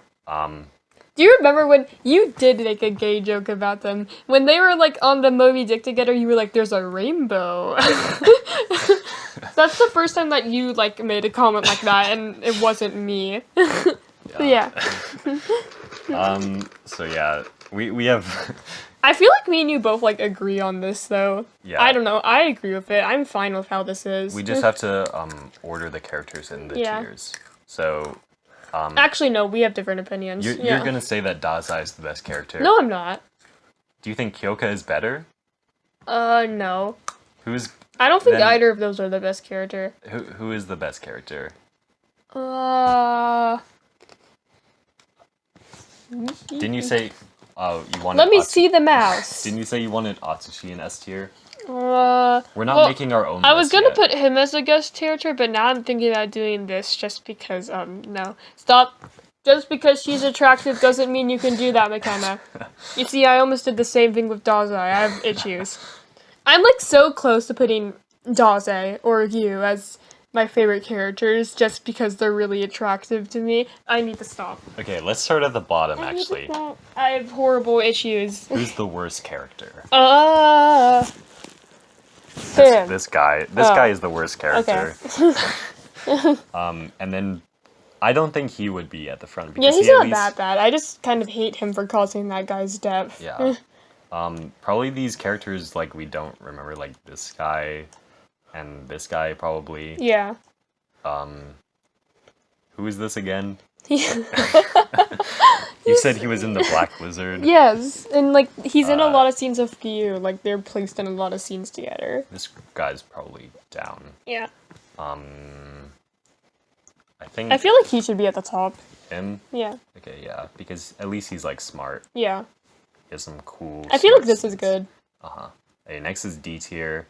Do you remember when you did make a gay joke about them? When they were like on the Moby Dick together, you were like, "There's a rainbow." That's the first time that you like made a comment like that, and it wasn't me. Yeah. So yeah, we have. I feel like me and you both like agree on this though. Yeah. I don't know. I agree with it. I'm fine with how this is. We just have to order the characters in the tiers. So. Actually, no. We have different opinions. You're gonna say that Dazai is the best character. No, I'm not. Do you think Kyoka is better? No. Who's? I don't think either of those are the best character. Who is the best character? Didn't you say you wanted... Let me see the mouse. Didn't you say you wanted Atsushi in S tier? We're not making our own I was gonna yet. put him as a guest character, but now I'm thinking about doing this just because, no. Stop. Just because she's attractive doesn't mean you can do that, McKenna. You see, I almost did the same thing with Dazai. I have issues. I'm like so close to putting Dazai or you as my favorite characters just because they're really attractive to me. I need to stop. Okay, let's start at the bottom, actually. I have horrible issues. Who's the worst character? Him. This guy. This guy is the worst character. Okay. And then I don't think he would be at the front Yeah, because he's he at not least, that bad. I just kind of hate him for causing that guy's death. Yeah. Probably these characters like we don't remember, like this guy and this guy probably. Yeah. Who is this again? You said he was in the Black Lizard. Yes, and like he's in a lot of scenes of Kyu. Like they're placed in a lot of scenes together. This guy's probably down. Yeah. I think I feel like he should be at the top. him. Yeah. Okay, yeah, because at least he's like smart. Yeah. He has some cool. I feel like smart this is scenes. good. Okay, next is D tier.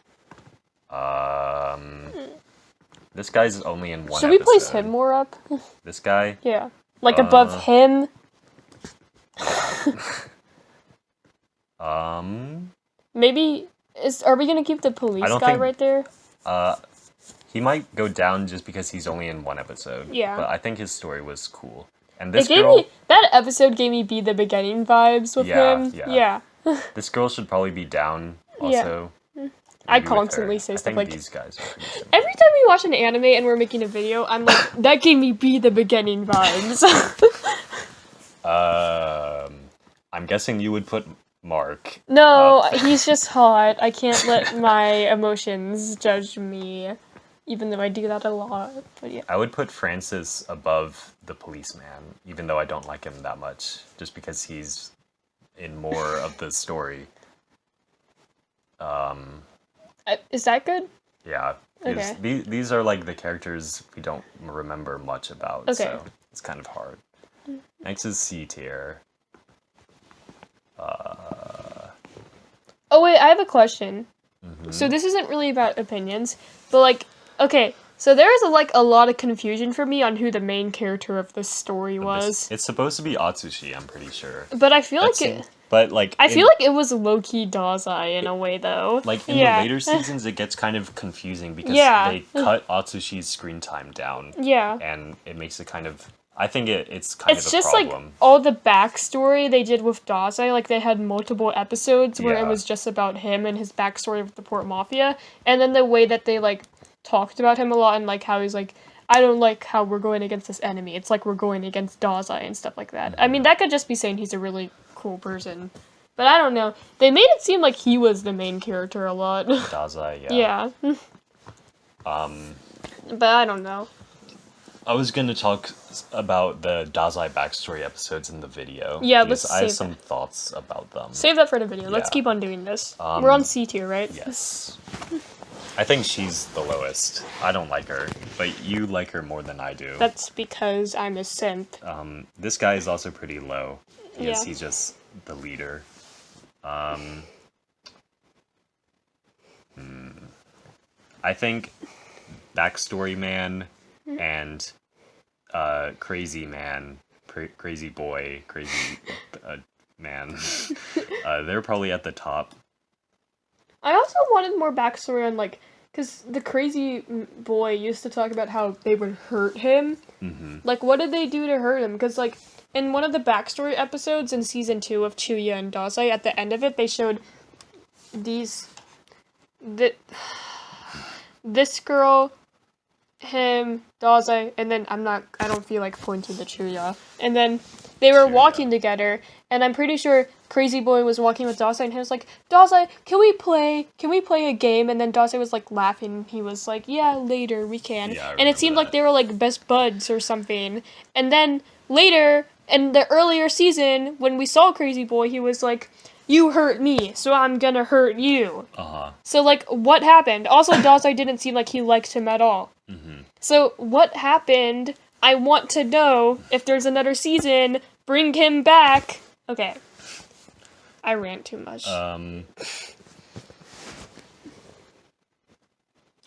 This guy's only in one. Should we place episode. him more up? This guy. Yeah. Like above him. Maybe are we gonna keep the police guy think- right there? He might go down just because he's only in one episode. Yeah. But I think his story was cool. And It this gave girl, me that episode gave me Be the Beginning vibes with Yeah, him. yeah. Yeah. this girl should probably be down also. I Maybe with constantly her. say I stuff think like these guys are pretty similar. every time we watch an anime and we're making a video, I'm like, that gave me Be the Beginning vibes. I'm guessing you would put Mark. No, he's just hot. I can't let my emotions judge me, even though I do that a lot. But yeah. I would put Francis above the policeman, even though I don't like him that much, just because he's in more of the story. Is that good? Yeah. Okay. These are like the characters we don't remember much about, Okay. so it's kind of hard. Next is C tier. Oh wait, I have a question. Mm-hmm. So this isn't really about opinions, but like, okay, so there is a lot of confusion for me on who the main character of this story was. It's supposed to be Atsushi, I'm pretty sure. But I feel like it. But like I feel like it was low key Dazai in a way, though. like in the later seasons, it gets kind of confusing because Yeah. they cut Atsushi's screen time down. Yeah. And it makes it kind of. I think it's kind It's of a just problem. like all the backstory they did with Dazai. Like they had multiple episodes where it Yeah. was just about him and his backstory with the Port Mafia, and then the way that they like talked about him a lot and like how he's like, I don't like how we're going against this enemy. It's like we're going against Dazai and stuff like that. I mean, that could just be saying he's a really cool person, but I don't know. They made it seem like he was the main character a lot. Dazai, yeah. Yeah. But I don't know. I was gonna talk about the Dazai backstory episodes in the video. Yeah, because let's I have save some thoughts about them. Save that for the video. Let's Yeah. keep on doing this. We're on C tier, right? Yes. I think she's the lowest. I don't like her, but you like her more than I do. That's because I'm a simp. This guy is also pretty low because Yeah. he's just the leader. I think Backstory Man and Crazy Man, Crazy Boy, Crazy Man, they're probably at the top. I also wanted more backstory on, like, because the crazy boy used to talk about how they would hurt him. Mm-hmm. Like, what did they do to hurt him? Because, like, in one of the backstory episodes in season 2 of Chuuya and Dazai, at the end of it, they showed this girl, him, Dazai, and then I don't feel like pointing to Chuuya. And then they were walking together, and I'm pretty sure Crazy Boy was walking with Dazai, and he was like, Dazai, can we play a game? And then Dazai was like laughing. He was like, yeah, later, we can. Yeah, I and it seemed remember like they were like best buds or something. And then later, in the earlier season, when we saw Crazy Boy, he was like, you hurt me, so I'm gonna hurt you. So, like, what happened? Also, Dazai didn't seem like he liked him at all. Mm-hmm. So, what happened? I want to know. If there's another season, bring him back. Okay. I rant too much.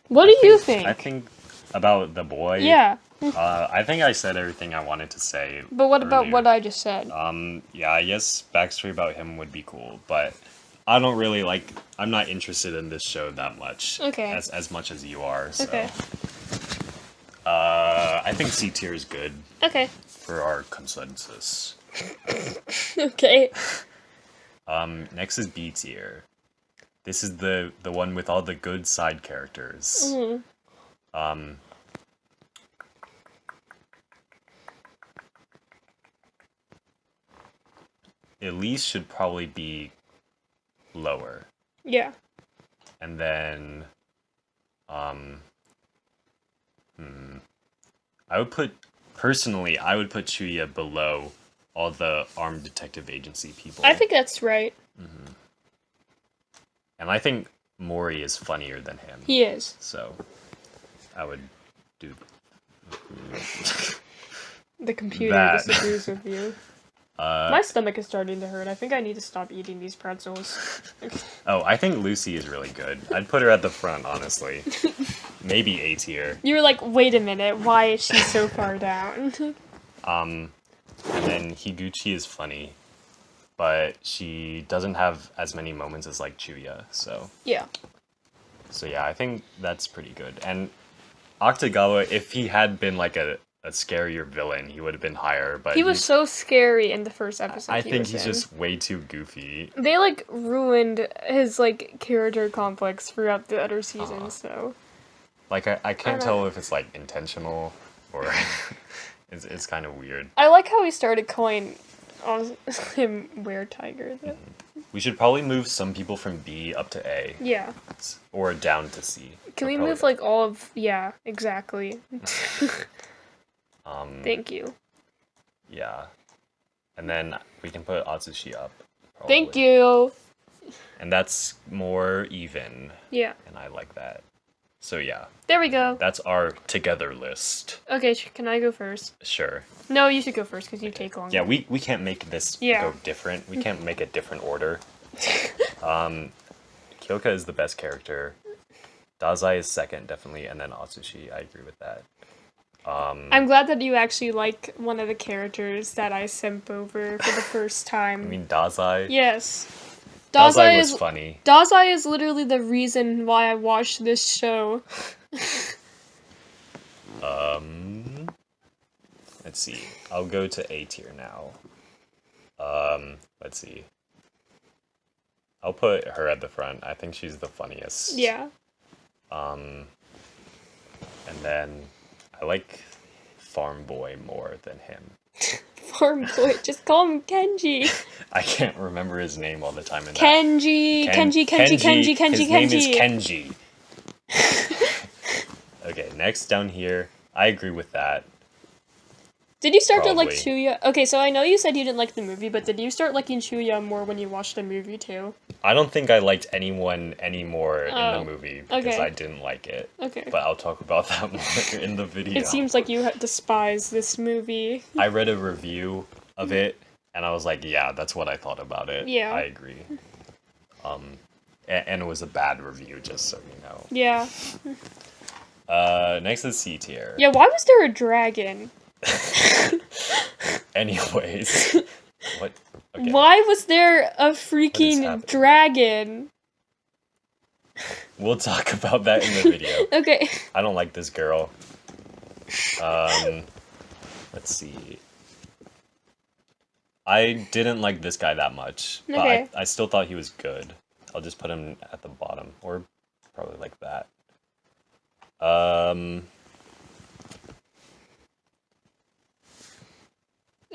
What do you think? I think about the boy. Yeah. I think I said everything I wanted to say. But what about earlier. what I just said? Yeah, I guess backstory about him would be cool, but I don't really like. I'm not interested in this show that much. Okay. As much as you are. So. Okay. I think C tier is good Okay. for our consensus. Okay. Next is B tier. This is the one with all the good side characters. Mm-hmm. Elise should probably be lower. Yeah. And then I would put Chuuya below all the armed detective agency people. I think that's right. And I think Mori is funnier than him. He is. So I would do The computer that. disagrees with you. My stomach is starting to hurt. I think I need to stop eating these pretzels. Oh, I think Lucy is really good. I'd put her at the front, honestly. Maybe A tier. You were like, wait a minute, why is she so far down? And then Higuchi is funny, but she doesn't have as many moments as like Chuuya, so Yeah. yeah, I think that's pretty good. And Octagawa, if he had been like a scarier villain, he would have been higher, but He was so scary in the first episode. I think he's in. just way too goofy. They like ruined his like character complex throughout the other seasons, so Like I can't don't tell if it's like intentional or it's kind of weird. I like how he started calling him Were Tiger though. We should probably move some people from B up to A. Yeah. Or down to C. Can we Probably- move like all of exactly. Thank you. Yeah. And then we can put Atsushi up. Thank probably. you. And that's more even. Yeah. And I like that. So yeah, There we go. that's our together list. Okay, can I go first? Sure. No, you should go first because you take longer. Yeah, we can't make this Yeah. go different. We can't make a different order. Kyoka is the best character. Dazai is second, definitely, and then Atsushi. I agree with that. I'm glad that you actually like one of the characters that I simp over for the first time. I mean, Dazai. Yes. Dazai was funny. Dazai is literally the reason why I watched this show. Let's see. I'll go to A tier now. Let's see. I'll put her at the front. I think she's the funniest. Yeah. And then I like Farm Boy more than him. Farm boy, just call him Kenji. I can't remember his name all the time. In Kenji, that. Kenji. His name is Kenji. Okay, next down here. I agree with that. Did you start to like Probably. Chuuya? Okay, so I know you said you didn't like the movie, but did you start liking Chuuya more when you watched the movie too? I don't think I liked anyone anymore in Oh, the movie because okay. I didn't like it. Okay. But I'll talk about that more in the video. It seems like you despise this movie. I read a review of it and I was like, yeah, that's what I thought about it. Yeah. I agree. And it was a bad review, just so you know. Yeah. Next is C tier. Yeah, why was there a dragon? Anyways. What? Okay. Why was there a freaking happening? dragon? We'll talk about that in the video. Okay. I don't like this girl. Let's see. I didn't like this guy that much, but Okay. I still thought he was good. I'll just put him at the bottom, or probably like that.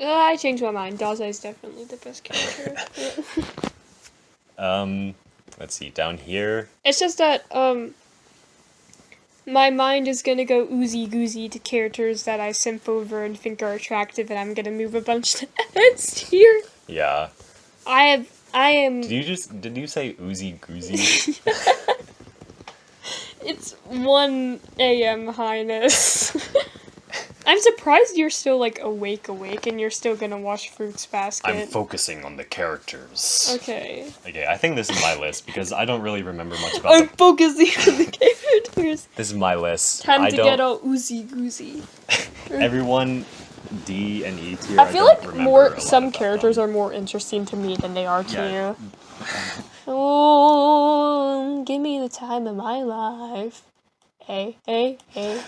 I changed my mind. Dazai is definitely the best character. Let's see, down here. It's just that, my mind is gonna go oozy-goozy to characters that I simp over and think are attractive, and I'm gonna move a bunch to S tier. Yeah. I am... Did you say oozy goozy? It's 1 a.m. highness. I'm surprised you're still, like, awake, and you're still gonna watch Fruits Basket. I'm focusing on the characters. Okay. Okay, I think this is my list because I don't really remember much about I'm focusing on the characters. characters. This is my list. Time I to don't, get all oozy goozy. everyone D and E tier. I feel don't like remember a lot some about characters them. are more interesting to me than they are to Yeah. you. Oh, give me the time of my life. Hey,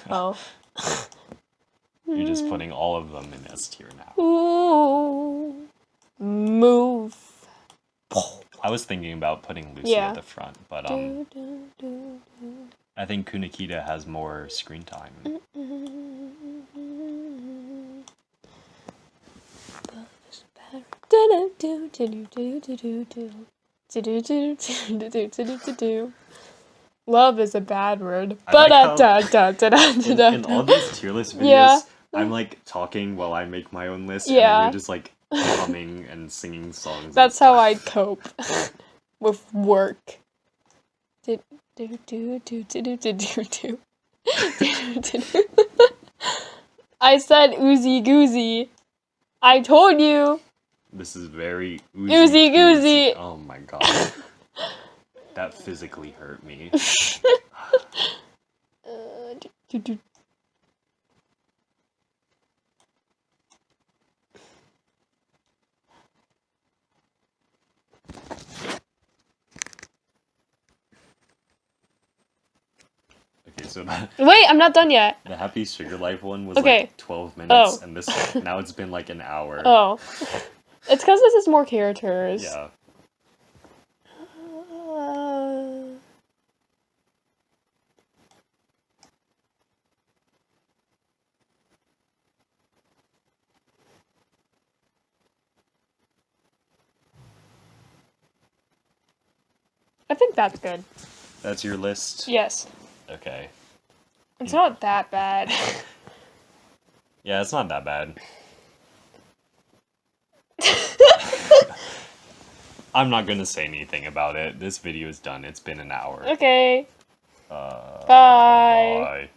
oh. You're just putting all of them in S tier now. Ooh, move. I was thinking about putting Lucy Yeah. at the front, but Do, do, do, do. I think Kunikida has more screen time. Love is a bad word. I like how in all In these tier list videos, Yeah. I'm like talking while I make my own list, and Yeah. then you're just like humming and singing songs. That's and how stuff. I cope with work. I said oozy goozy. I told you. This is very Oozy goozy. Oh my god. That physically hurt me. Okay, so Wait, I'm not done yet. the Happy Sugar Life one was Okay. like 12 minutes, Oh. and this now it's been like an hour. Oh. It's because this is more characters. Yeah. I think that's good. That's your list? Yes. Okay. It's not that bad. Yeah, it's not that bad. I'm not gonna say anything about it. This video is done. It's been an hour. Okay. Bye. Bye. Bye.